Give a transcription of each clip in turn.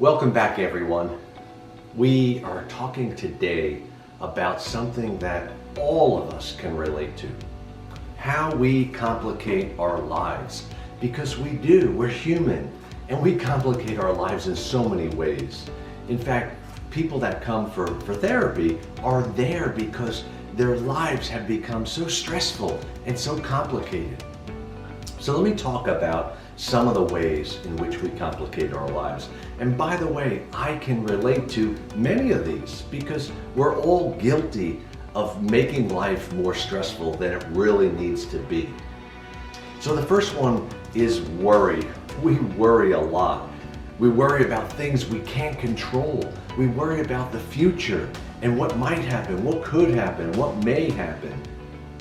Welcome back, everyone. We are talking today about something that all of us can relate to. How we complicate our lives. Because we do, we're human, and we complicate our lives in so many ways. In fact, people that come for therapy are there because their lives have become so stressful and so complicated. So let me talk about some of the ways in which we complicate our lives. And by the way, I can relate to many of these because we're all guilty of making life more stressful than it really needs to be. So the first one is worry. We worry a lot. We worry about things we can't control. We worry about the future and what might happen, what could happen, what may happen.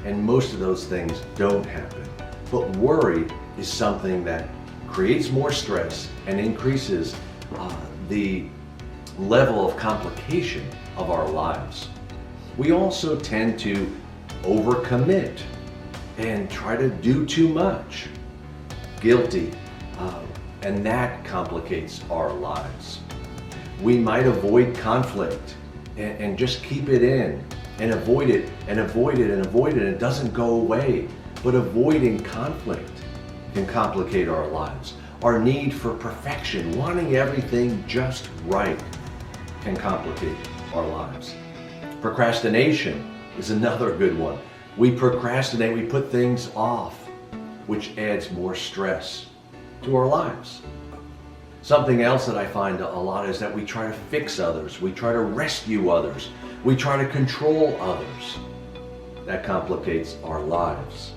And most of those things don't happen. But worry is something that creates more stress and increases the level of complication of our lives. We also tend to overcommit and try to do too much. Guilty, and that complicates our lives. We might avoid conflict and just keep it in and avoid it and avoid it and avoid it, and it doesn't go away. But avoiding conflict can complicate our lives. Our need for perfection, wanting everything just right, can complicate our lives. Procrastination is another good one. We procrastinate, we put things off, which adds more stress to our lives. Something else that I find a lot is that we try to fix others, we try to rescue others, we try to control others. That complicates our lives.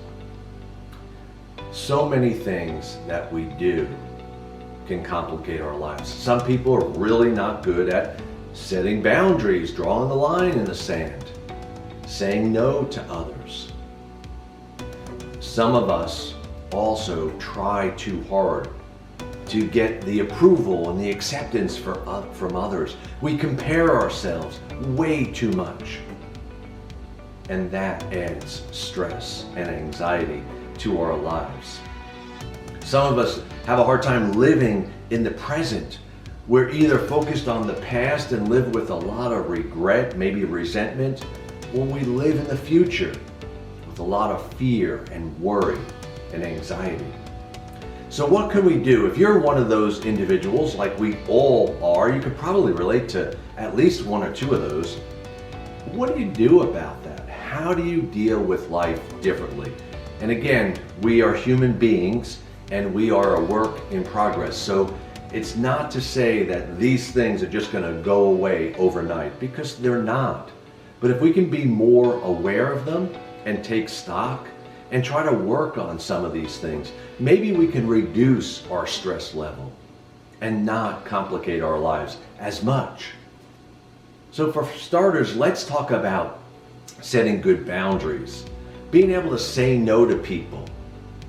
So many things that we do can complicate our lives. Some people are really not good at setting boundaries, drawing the line in the sand, saying no to others. Some of us also try too hard to get the approval and the acceptance from others. We compare ourselves way too much. And that adds stress and anxiety to our lives. Some of us have a hard time living in the present. We're either focused on the past and live with a lot of regret, maybe resentment, or we live in the future with a lot of fear and worry and anxiety. So what can we do? If you're one of those individuals, like we all are, you could probably relate to at least one or two of those. What do you do about that? How do you deal with life differently? And again, we are human beings and we are a work in progress. So it's not to say that these things are just going to go away overnight, because they're not. But if we can be more aware of them and take stock and try to work on some of these things, maybe we can reduce our stress level and not complicate our lives as much. So for starters, let's talk about setting good boundaries. Being able to say no to people.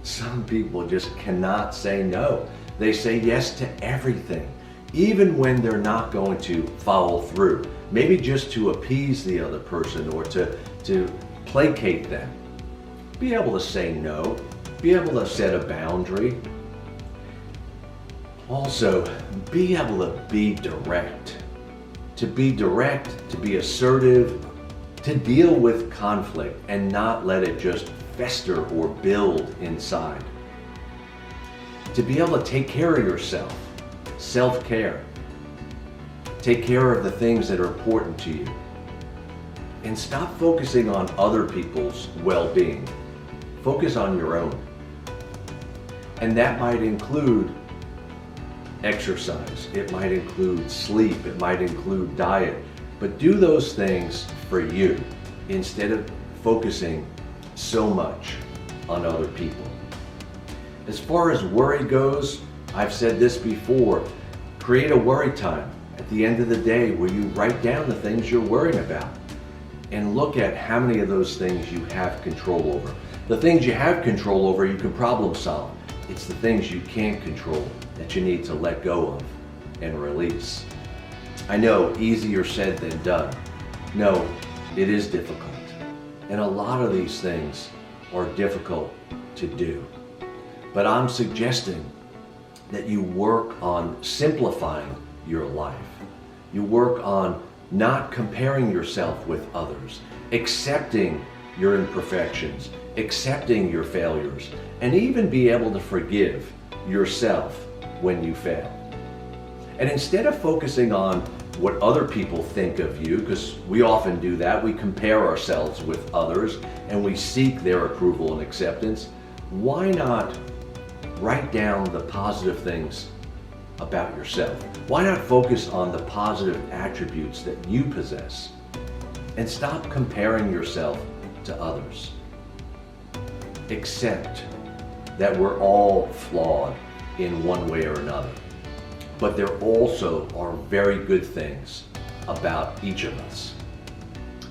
Some people just cannot say no. They say yes to everything, even when they're not going to follow through. Maybe just to appease the other person or to placate them. Be able to say no. Be able to set a boundary. Also, be able to be direct. To be direct, to be assertive, to deal with conflict and not let it just fester or build inside. To be able to take care of yourself, self-care. Take care of the things that are important to you. And stop focusing on other people's well-being. Focus on your own. And that might include exercise. It might include sleep. It might include diet. But do those things for you instead of focusing so much on other people. As far as worry goes, I've said this before, create a worry time at the end of the day where you write down the things you're worrying about and look at how many of those things you have control over. The things you have control over, you can problem solve. It's the things you can't control that you need to let go of and release. I know, easier said than done. No, it is difficult. And a lot of these things are difficult to do. But I'm suggesting that you work on simplifying your life. You work on not comparing yourself with others, accepting your imperfections, accepting your failures, and even be able to forgive yourself when you fail. And instead of focusing on what other people think of you, because we often do that, we compare ourselves with others and we seek their approval and acceptance, why not write down the positive things about yourself? Why not focus on the positive attributes that you possess and stop comparing yourself to others? Accept that we're all flawed in one way or another, but there also are very good things about each of us.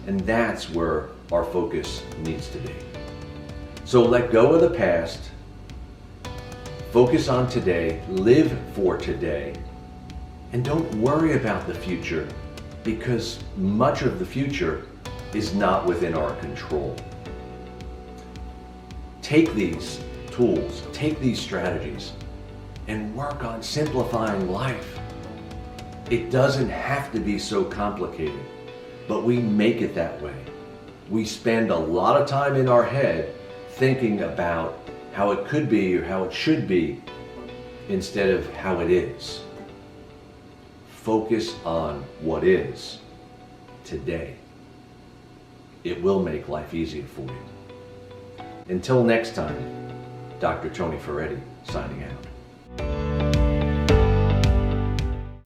And that's where our focus needs to be. So let go of the past, focus on today, live for today, and don't worry about the future, because much of the future is not within our control. Take these tools, take these strategies, and work on simplifying life. It doesn't have to be so complicated, but we make it that way. We spend a lot of time in our head thinking about how it could be or how it should be instead of how it is. Focus on what is today. It will make life easier for you. Until next time, Dr. Tony Ferretti signing out.